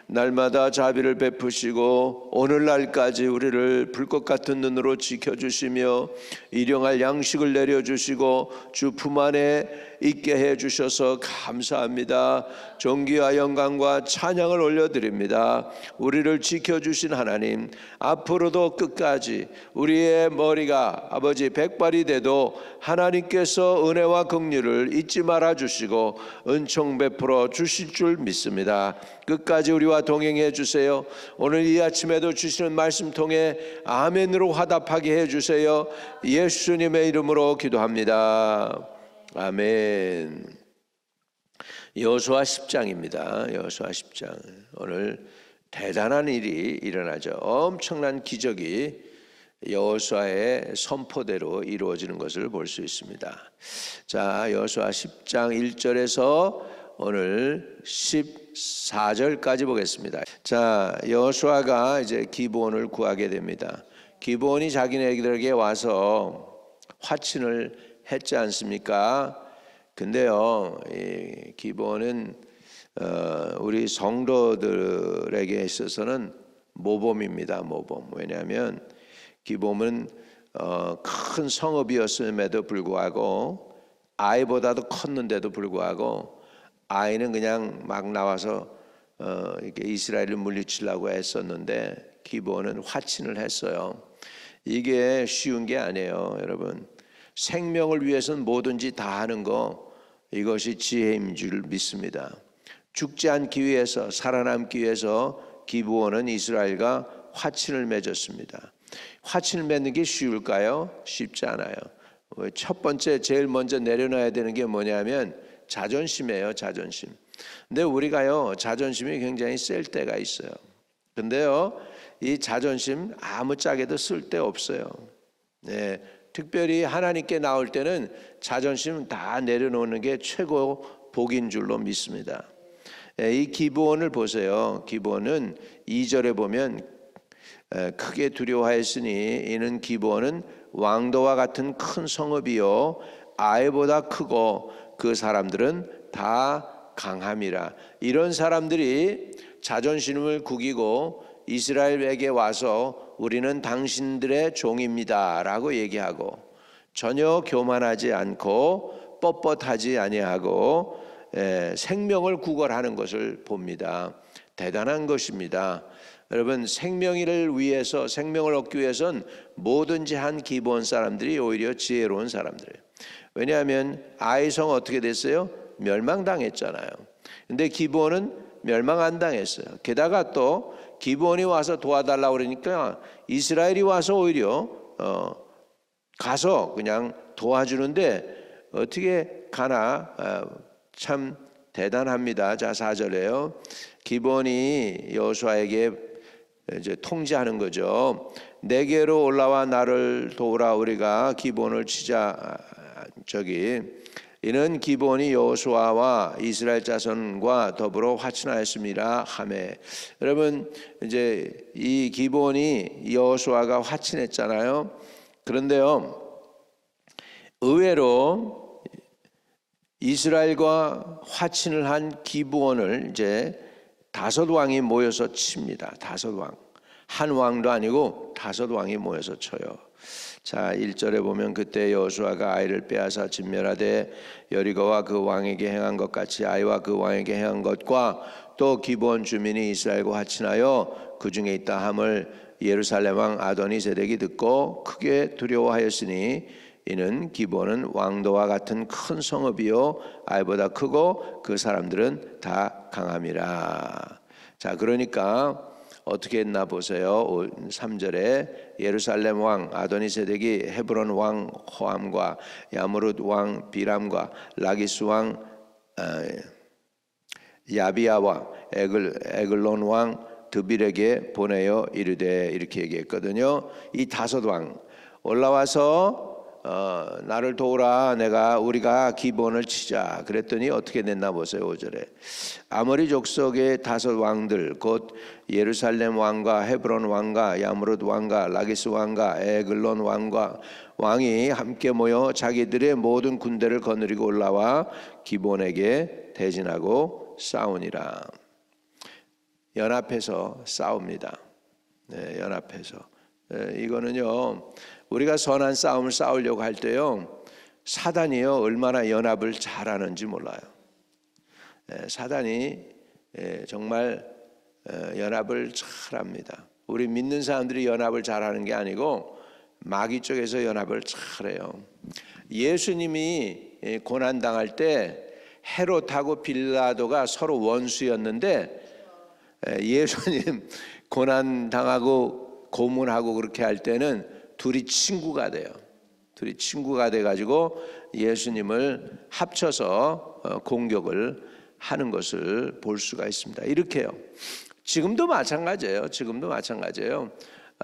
날마다 자비를 베푸시고 오늘날까지 우리를 불꽃 같은 눈으로 지켜주시며 일용할 양식을 내려주시고 주 품 안에 있게 해주셔서 감사합니다. 존귀와 영광과 찬양을 올려드립니다. 우리를 지켜주신 하나님, 앞으로도 끝까지 우리의 머리가 아버지 백발이 돼도 하나님께서 은혜와 긍휼을 잊지 말아 주시고 은총 베풀어 주실 줄 믿습니다. 끝까지 우리와 동행해 주세요. 오늘 이 아침에도 주시는 말씀 통해 아멘으로 화답하게 해 주세요. 예수님의 이름으로 기도합니다. 아멘. 여호수아 10장입니다. 여호수아 10장. 오늘 대단한 일이 일어나죠. 엄청난 기적이 여호수아의 선포대로 이루어지는 것을 볼 수 있습니다. 자, 여호수아 10장 1절에서 오늘 14절까지 보겠습니다. 자, 여호수아가 이제 기브온을 구하게 됩니다. 기브온이 자기네들에게 와서 화친을 했지 않습니까? 근데요, 이 기브온은 우리 성도들에게 있어서는 모범입니다. 모범. 왜냐하면 기브온은 큰 성읍이었음에도 불구하고 아이보다도 컸는데도 불구하고 아이는 그냥 막 나와서 이렇게 이스라엘을 물리치려고 했었는데 기브온은 화친을 했어요. 이게 쉬운 게 아니에요, 여러분. 생명을 위해서는 뭐든지 다 하는 거, 이것이 지혜인 줄 믿습니다. 죽지 않기 위해서, 살아남기 위해서 기브온은 이스라엘과 화친을 맺었습니다. 화친을 맺는 게 쉬울까요? 쉽지 않아요. 첫 번째 제일 먼저 내려놔야 되는 게 뭐냐면 자존심이에요. 자존심. 근데 우리가요, 자존심이 굉장히 셀 때가 있어요. 근데요, 이 자존심 아무짝에도 쓸데없어요. 네, 특별히 하나님께 나올 때는 자존심 다 내려놓는 게 최고 복인 줄로 믿습니다. 이 기브온을 보세요. 기브온은 2절에 보면 크게 두려워하였으니 이는 기브온은 왕도와 같은 큰 성읍이요 아이보다 크고 그 사람들은 다 강함이라. 이런 사람들이 자존심을 구기고 이스라엘에게 와서 우리는 당신들의 종입니다 라고 얘기하고 전혀 교만하지 않고 뻣뻣하지 아니하고 생명을 구걸하는 것을 봅니다. 대단한 것입니다. 여러분, 생명을 위해서, 생명을 얻기 위해서는 뭐든지 한 기브온 사람들이 오히려 지혜로운 사람들이에요. 왜냐하면 아이성 어떻게 됐어요? 멸망당했잖아요. 근데 기브온은 멸망 안 당했어요. 게다가 또 기브온이 와서 도와달라고 그러니까 이스라엘이 와서 오히려 가서 그냥 도와주는데 어떻게 가나. 참 대단합니다. 자, 4절에요. 기브온이 여호수아에게 이제 통지하는 거죠. 내게로 올라와 나를 도우라. 우리가 기브온을 치자. 이는 기브온이 여호수아와 이스라엘 자손과 더불어 화친하였습니다 하매. 여러분, 이제 이 기브온이 여호수아가 화친했잖아요. 그런데요, 의외로 이스라엘과 화친을 한 기브온을 이제 5왕이 모여서 칩니다. 5왕. 한 왕도 아니고 5왕이 모여서 쳐요. 자, 1절에 보면 그때 여호수아가 아이를 빼앗아 진멸하되 여리고와 그 왕에게 행한 것 같이 아이와 그 왕에게 행한 것과 또 기브온 주민이 이스라엘과 화친하여 그 중에 있다 함을 예루살렘 왕 아도니세덱이 듣고 크게 두려워하였으니 이는 기브온은 왕도와 같은 큰 성읍이요 아이보다 크고 그 사람들은 다 강함이라. 자, 그러니까 어떻게 했나 보세요. 3절에 예루살렘 왕 아도니세덱이 헤브론 왕 호암과 야무룻 왕 비람과 라기스 왕 야비야와 에글론 왕 드빌에게 보내어 이르되, 이렇게 얘기했거든요. 이 5왕 올라와서 나를 도우라. 우리가 기브온을 치자. 그랬더니 어떻게 됐나 보세요. 5절에 아모리 족속의 5왕들 곧 예루살렘 왕과 헤브론 왕과 야무룻 왕과 라기스 왕과 에글론 왕이 함께 모여 자기들의 모든 군대를 거느리고 올라와 기브온에게 대진하고 싸우니라. 연합해서 싸웁니다. 연합해서. 이거는요, 우리가 선한 싸움을 싸우려고 할 때요, 사단이요 얼마나 연합을 잘하는지 몰라요. 사단이 정말 연합을 잘합니다. 우리 믿는 사람들이 연합을 잘하는 게 아니고 마귀 쪽에서 연합을 잘해요. 예수님이 고난 당할 때 헤롯하고 빌라도가 서로 원수였는데 예수님 고난 당하고 고문하고 그렇게 할 때는 둘이 친구가 돼요. 둘이 친구가 돼 가지고 예수님을 합쳐서 공격을 하는 것을 볼 수가 있습니다. 이렇게요. 지금도 마찬가지예요.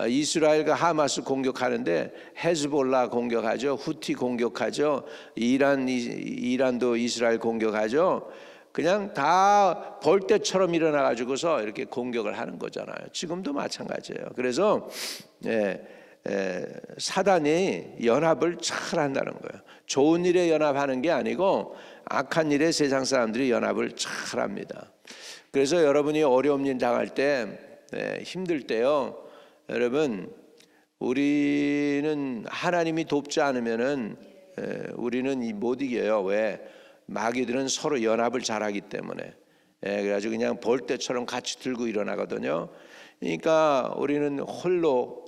이스라엘과 하마스 공격하는데 헤즈볼라 공격하죠. 후티 공격하죠. 이란도 이스라엘 공격하죠. 그냥 다 벌떼처럼 일어나 가지고서 이렇게 공격을 하는 거잖아요. 지금도 마찬가지예요. 그래서 사단이 연합을 잘 한다는 거예요. 좋은 일에 연합하는 게 아니고 악한 일에 세상 사람들이 연합을 잘 합니다. 그래서 여러분이 어려운 일 당할 때 힘들 때요, 여러분 우리는 하나님이 돕지 않으면은 우리는 못 이겨요. 왜? 마귀들은 서로 연합을 잘하기 때문에. 그래가지고 그냥 벌떼처럼 같이 들고 일어나거든요. 그러니까 우리는 홀로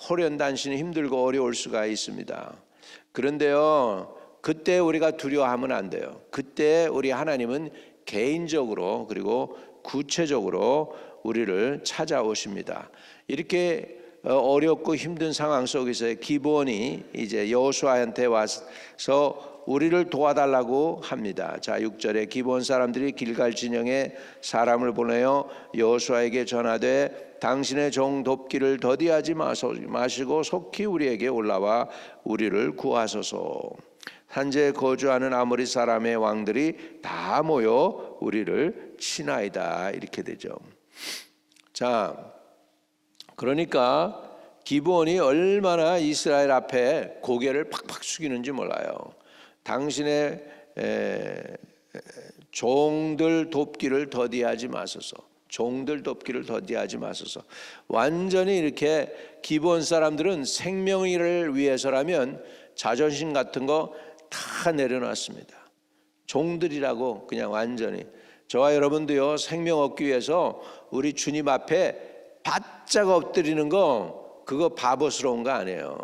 호련단신이 힘들고 어려울 수가 있습니다. 그런데요, 그때 우리가 두려워하면 안 돼요. 그때 우리 하나님은 개인적으로 그리고 구체적으로 우리를 찾아오십니다. 이렇게 어렵고 힘든 상황 속에서 기브온이 이제 여호수아한테 와서 우리를 도와달라고 합니다. 자, 6절에 기브온 사람들이 길갈 진영에 사람을 보내어 여호수아에게 전하되 당신의 종 돕기를 더디하지 마시고 속히 우리에게 올라와 우리를 구하소서. 산지에 거주하는 아모리 사람의 왕들이 다 모여 우리를 치나이다. 이렇게 되죠. 자, 그러니까 기브온이 얼마나 이스라엘 앞에 고개를 팍팍 숙이는지 몰라요. 당신의 종들 돕기를 더디하지 마소서. 종들 돕기를 더디하지 마소서. 완전히 이렇게 기브온 사람들은 생명을 위해서라면 자존심 같은 거 다 내려놨습니다. 종들이라고 그냥 완전히. 저와 여러분도요, 생명 얻기 위해서 우리 주님 앞에 바짝 엎드리는 거 그거 바보스러운 거 아니에요.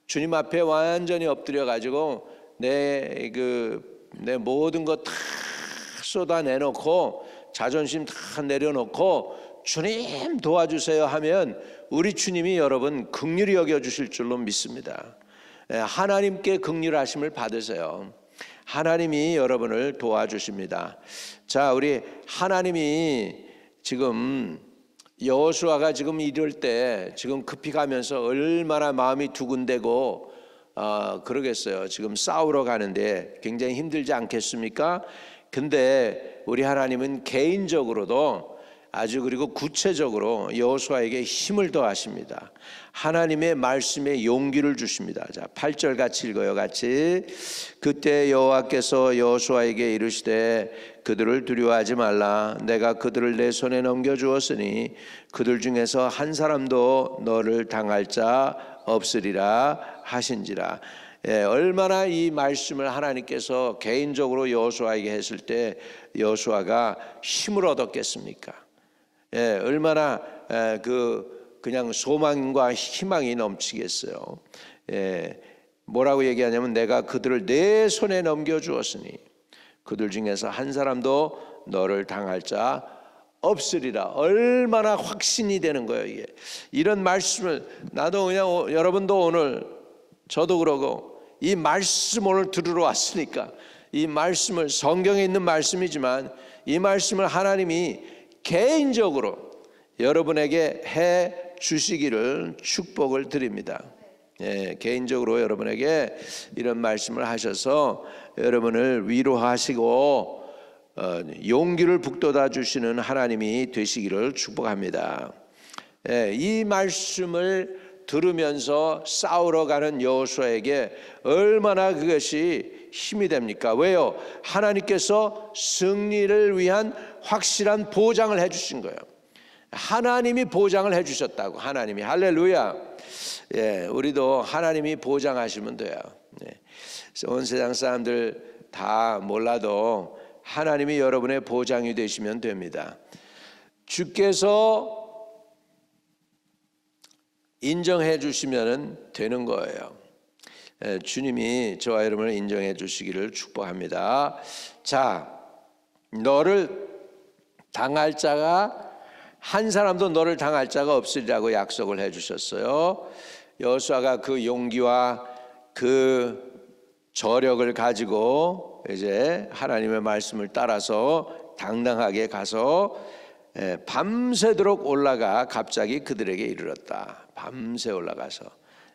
주님 앞에 완전히 엎드려 가지고 내 모든 거 다 쏟아 내놓고 자존심 다 내려놓고 주님 도와주세요 하면 우리 주님이 여러분 긍휼히 여겨주실 줄로 믿습니다. 하나님께 긍휼하심을 받으세요. 하나님이 여러분을 도와주십니다. 자, 우리 하나님이 지금 여호수아가 지금 이럴 때 지금 급히 가면서 얼마나 마음이 두근대고 그러겠어요. 지금 싸우러 가는데 굉장히 힘들지 않겠습니까? 근데 우리 하나님은 개인적으로도 아주 그리고 구체적으로 여호수아에게 힘을 더하십니다. 하나님의 말씀에 용기를 주십니다. 자, 8절 같이 읽어요. 같이. 그때 여호와께서 여호수아에게 이르시되 그들을 두려워하지 말라. 내가 그들을 내 손에 넘겨주었으니 그들 중에서 한 사람도 너를 당할 자 없으리라 하신지라. 얼마나 이 말씀을 하나님께서 개인적으로 여호수아에게 했을 때 여호수아가 힘을 얻었겠습니까? 얼마나 그냥 소망과 희망이 넘치겠어요. 뭐라고 얘기하냐면 내가 그들을 내 손에 넘겨주었으니 그들 중에서 한 사람도 너를 당할 자 없으리라. 얼마나 확신이 되는 거예요. 이게 이런 말씀을 나도 그냥 여러분도 오늘 저도 그러고 이 말씀 오늘 들으러 왔으니까 이 말씀을 성경에 있는 말씀이지만 이 말씀을 하나님이 개인적으로 여러분에게 해 주시기를 축복을 드립니다. 개인적으로 여러분에게 이런 말씀을 하셔서 여러분을 위로하시고 용기를 북돋아 주시는 하나님이 되시기를 축복합니다. 이 말씀을 들으면서 싸우러 가는 여호수아에게 얼마나 그것이 힘이 됩니까? 왜요? 하나님께서 승리를 위한 확실한 보장을 해주신 거예요. 하나님이 보장을 해주셨다고. 하나님이. 할렐루야. 예, 우리도 하나님이 보장하시면 돼요. 예. 온 세상 사람들 다 몰라도 하나님이 여러분의 보장이 되시면 됩니다. 주께서 인정해 주시면 되는 거예요. 주님이 저와 여러분을 인정해 주시기를 축복합니다. 자, 너를 당할 자가 한 사람도 너를 당할 자가 없으리라고 약속을 해 주셨어요. 여호수아가 그 용기와 그 저력을 가지고 이제 하나님의 말씀을 따라서 당당하게 가서 밤새도록 올라가 갑자기 그들에게 이르렀다. 밤새 올라가서.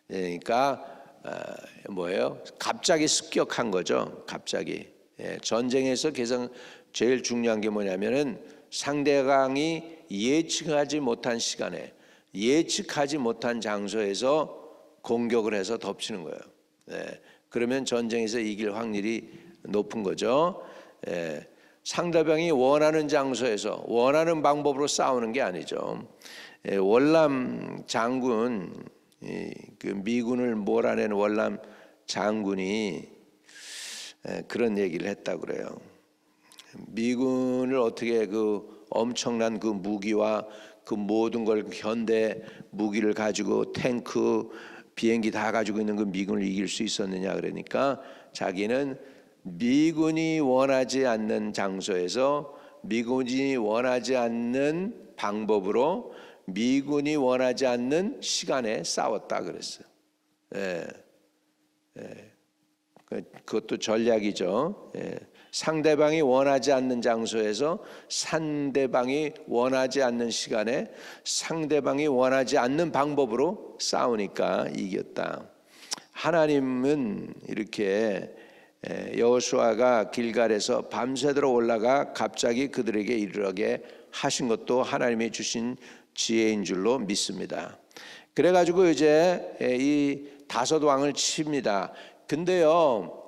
그러니까 뭐예요? 갑자기 습격한 거죠. 갑자기. 전쟁에서 가장 제일 중요한 게 뭐냐면은 상대방이 예측하지 못한 시간에 예측하지 못한 장소에서 공격을 해서 덮치는 거예요. 그러면 전쟁에서 이길 확률이 높은 거죠. 상대방이 원하는 장소에서 원하는 방법으로 싸우는 게 아니죠. 월남 장군, 그 미군을 몰아낸 월남 장군이 그런 얘기를 했다고 그래요. 미군을 어떻게 그 엄청난 그 무기와 그 모든 걸 현대 무기를 가지고 탱크, 비행기 다 가지고 있는 그 미군을 이길 수 있었느냐 그러니까 자기는 미군이 원하지 않는 장소에서 미군이 원하지 않는 방법으로 미군이 원하지 않는 시간에 싸웠다 그랬어요. 그것도 전략이죠. 상대방이 원하지 않는 장소에서 상대방이 원하지 않는 시간에 상대방이 원하지 않는 방법으로 싸우니까 이겼다. 하나님은 이렇게 여호수아가 길갈에서 밤새도록 올라가 갑자기 그들에게 이르게 하신 것도 하나님이 주신 지혜인 줄로 믿습니다. 그래가지고 이제 이 다섯 왕을 칩니다. 근데요,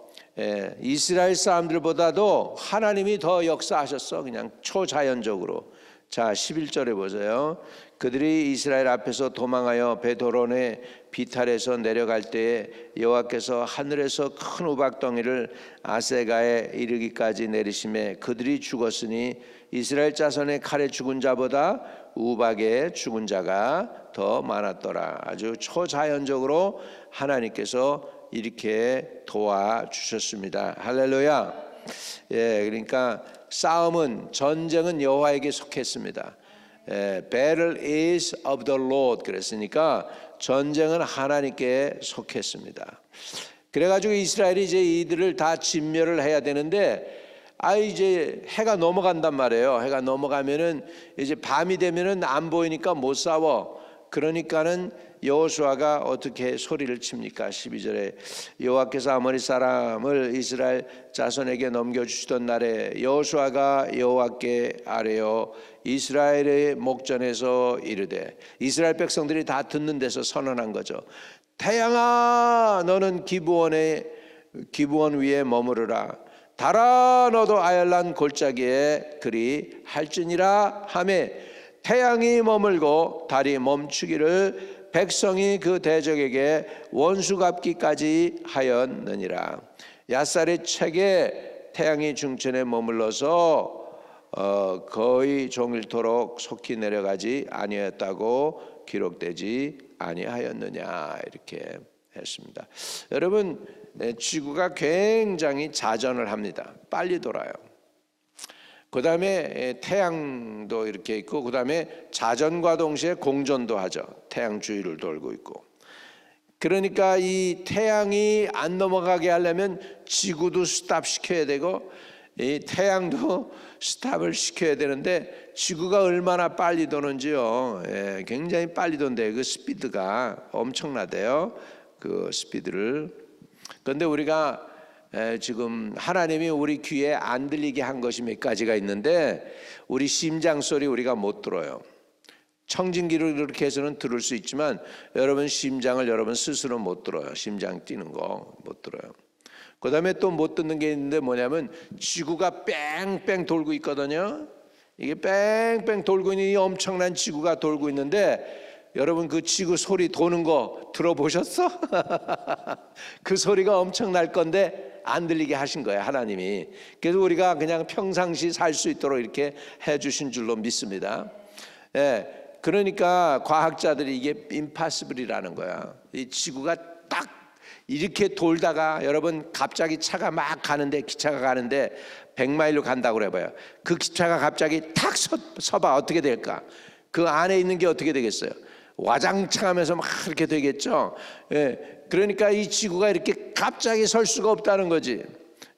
이스라엘 사람들보다도 하나님이 더 역사하셨어. 그냥 초자연적으로. 자, 11절에 보세요. 그들이 이스라엘 앞에서 도망하여 베도론의 비탈에서 내려갈 때에 여호와께서 하늘에서 큰 우박덩이를 아세가에 이르기까지 내리심에 그들이 죽었으니 이스라엘 자손의 칼에 죽은 자보다 우박에 죽은 자가 더 많았더라. 아주 초자연적으로 하나님께서 이렇게 도와주셨습니다. 할렐루야. 그러니까 싸움은 전쟁은 여호와에게 속했습니다. Battle is of the Lord 그랬으니까 전쟁은 하나님께 속했습니다. 그래가지고 이스라엘이 이제 이들을 다 진멸을 해야 되는데 이제 해가 넘어간단 말이에요. 해가 넘어가면은 이제 밤이 되면은 안 보이니까 못 싸워. 그러니까는 여호수아가 어떻게 소리를 칩니까? 12절에 여호와께서 아모리 사람을 이스라엘 자손에게 넘겨주시던 날에 여호수아가 여호와께 아뢰어 이스라엘의 목전에서 이르되 이스라엘 백성들이 다 듣는 데서 선언한 거죠. 태양아 너는 기브온 위에 머무르라. 달아 너도 아얄란 골짜기에 그리 할지니라 하매 태양이 머물고 달이 멈추기를 백성이 그 대적에게 원수 갚기까지 하였느니라. 야살의 책에 태양이 중천에 머물러서 거의 종일토록 속히 내려가지 아니하였다고 기록되지 아니하였느냐 이렇게 했습니다. 여러분 지구가 굉장히 자전을 합니다. 빨리 돌아요. 그 다음에 태양도 이렇게 있고 그 다음에 자전과 동시에 공전도 하죠. 태양 주위를 돌고 있고. 그러니까 이 태양이 안 넘어가게 하려면 지구도 스탑시켜야 되고 이 태양도 스탑을 시켜야 되는데 지구가 얼마나 빨리 도는지요. 굉장히 빨리 돈대요. 그 스피드가 엄청나대요. 그 스피드를. 그런데 우리가 지금 하나님이 우리 귀에 안 들리게 한 것이 몇 가지가 있는데 우리 심장 소리 우리가 못 들어요. 청진기를 그렇게 해서는 들을 수 있지만 여러분 심장을 여러분 스스로 못 들어요. 심장 뛰는 거 못 들어요. 그 다음에 또 못 듣는 게 있는데 뭐냐면 지구가 뺑뺑 돌고 있거든요. 이게 뺑뺑 돌고 있는 이 엄청난 지구가 돌고 있는데 여러분 그 지구 소리 도는 거 들어보셨어? 그 소리가 엄청 날 건데 안 들리게 하신 거예요, 하나님이. 그래서 우리가 그냥 평상시 살 수 있도록 이렇게 해주신 줄로 믿습니다. 예, 그러니까 과학자들이 이게 impossible이라는 거야. 이 지구가 딱 이렇게 돌다가 여러분 갑자기 차가 막 가는데, 기차가 가는데 100마일로 간다고 그래봐요. 그 기차가 갑자기 탁 서봐 어떻게 될까? 그 안에 있는 게 어떻게 되겠어요? 와장창하면서 막 이렇게 되겠죠. 예, 그러니까 이 지구가 이렇게 갑자기 설 수가 없다는 거지.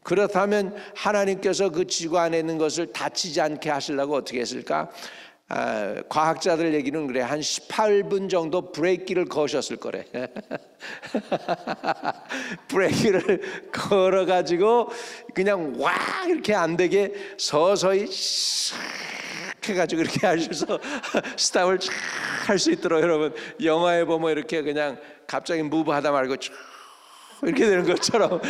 그렇다면 하나님께서 그 지구 안에 있는 것을 다치지 않게 하시려고 어떻게 했을까? 과학자들 얘기는 그래, 한 18분 정도 브레이크를 거셨을 거래. 브레이크를 걸어가지고 그냥 와 이렇게 안 되게 서서히 해가지고 이렇게 하셔서 스탑을 할 수 있도록, 여러분 영화에 보면 이렇게 그냥 갑자기 무브하다 말고 이렇게 되는 것처럼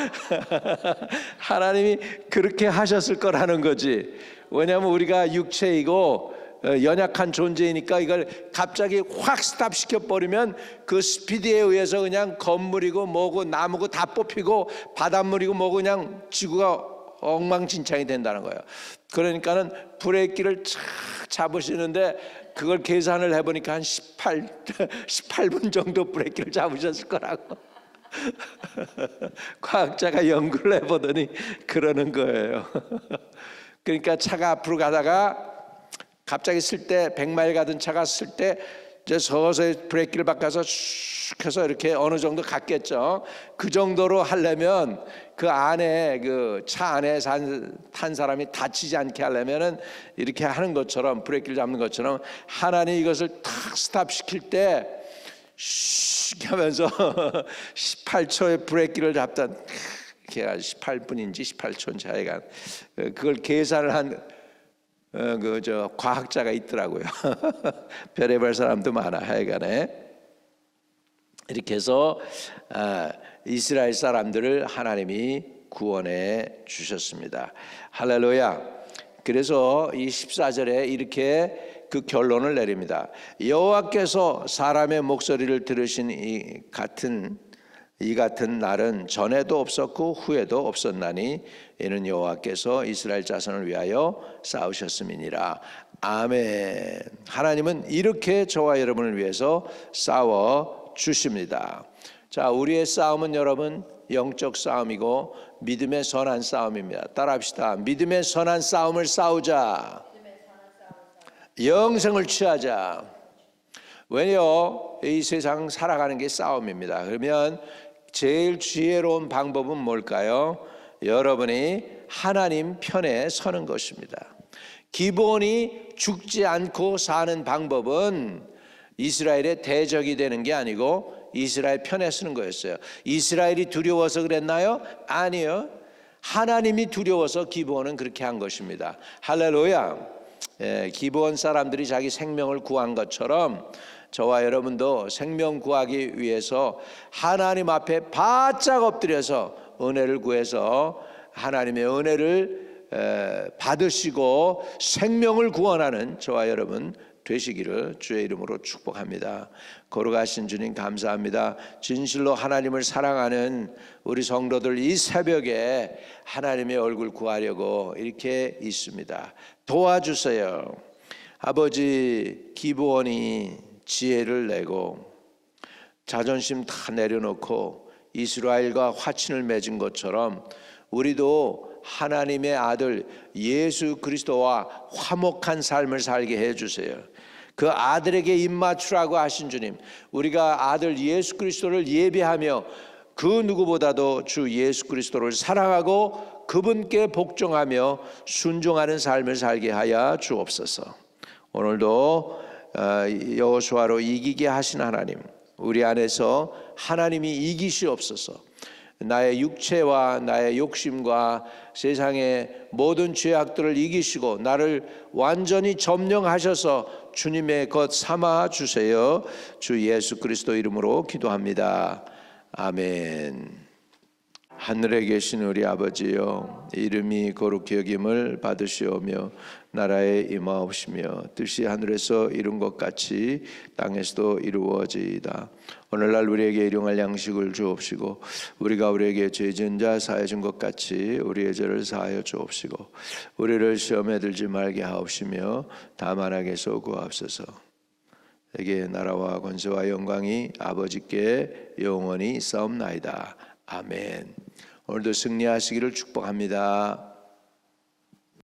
하나님이 그렇게 하셨을 거라는 거지. 왜냐하면 우리가 육체이고 연약한 존재이니까 이걸 갑자기 확 스탑시켜 버리면 그 스피드에 의해서 그냥 건물이고 뭐고 나무고 다 뽑히고 바닷물이고 뭐고 그냥 지구가 엉망진창이 된다는 거예요. 그러니까는 브레이크를 착 잡으시는데 그걸 계산을 해보니까 한 18분 정도 브레이크를 잡으셨을 거라고. 과학자가 연구를 해보더니 그러는 거예요. 그러니까 차가 앞으로 가다가 갑자기 쓸 때 100마일 가던 차가 쓸 때 이제 서서히 브레이크를 바꿔서 슉 해서 이렇게 어느 정도 갔겠죠. 그 정도로 하려면 그 안에 그 차 안에 탄 사람이 다치지 않게 하려면은 이렇게 하는 것처럼, 브레이크를 잡는 것처럼 하나님 이것을 탁 스탑 시킬 때 슉 하면서 18초의 브레이크를 잡던, 이렇게 18분인지 18초인지 하여간 그걸 계산을 한 과학자가 있더라고요. 별의별 사람도 많아. 하여간에 이렇게 해서 이스라엘 사람들을 하나님이 구원해 주셨습니다. 할렐루야. 그래서 이 14절에 이렇게 그 결론을 내립니다. 여호와께서 사람의 목소리를 들으신 이 같은 날은 전에도 없었고 후에도 없었나니 이는 여호와께서 이스라엘 자손을 위하여 싸우셨음이니라. 아멘. 하나님은 이렇게 저와 여러분을 위해서 싸워 주십니다. 자, 우리의 싸움은 여러분 영적 싸움이고 믿음의 선한 싸움입니다. 따라합시다. 믿음의 선한 싸움을 싸우자. 영생을 취하자. 왜요? 이 세상 살아가는 게 싸움입니다. 그러면 제일 지혜로운 방법은 뭘까요? 여러분이 하나님 편에 서는 것입니다. 기본이 죽지 않고 사는 방법은 이스라엘의 대적이 되는 게 아니고 이스라엘 편에 서는 거였어요. 이스라엘이 두려워서 그랬나요? 아니요. 하나님이 두려워서 기브온은 그렇게 한 것입니다. 할렐루야. 기브온 사람들이 자기 생명을 구한 것처럼 저와 여러분도 생명 구하기 위해서 하나님 앞에 바짝 엎드려서 은혜를 구해서 하나님의 은혜를 받으시고 생명을 구원하는 저와 여러분 되시기를 주의 이름으로 축복합니다. 거룩하신 주님 감사합니다. 진실로 하나님을 사랑하는 우리 성도들 이 새벽에 하나님의 얼굴 구하려고 이렇게 있습니다. 도와주세요. 아버지, 기브온이 지혜를 내고 자존심 다 내려놓고 이스라엘과 화친을 맺은 것처럼 우리도 하나님의 아들 예수 그리스도와 화목한 삶을 살게 해주세요. 그 아들에게 입맞추라고 하신 주님, 우리가 아들 예수 그리스도를 예배하며 그 누구보다도 주 예수 그리스도를 사랑하고 그분께 복종하며 순종하는 삶을 살게 하여 주옵소서. 오늘도 여호수아로 이기게 하신 하나님, 우리 안에서 하나님이 이기시옵소서. 나의 육체와 나의 욕심과 세상의 모든 죄악들을 이기시고 나를 완전히 점령하셔서 주님의 것 삼아 주세요. 주 예수 그리스도 이름으로 기도합니다. 아멘. 하늘에 계신 우리 아버지여, 이름이 거룩히 여김을 받으시오며 나라에 임하옵시며 뜻이 하늘에서 이룬 것 같이 땅에서도 이루어지이다. 오늘날 우리에게 일용할 양식을 주옵시고 우리가 우리에게 죄 지은 자 사하여 준 것 같이 우리의 죄를 사하여 주옵시고 우리를 시험에 들지 말게 하옵시며 다만 악에서 구하옵소서. 내게 나라와 권세와 영광이 아버지께 영원히 있사옵나이다. 아멘. 오늘도 승리하시기를 축복합니다.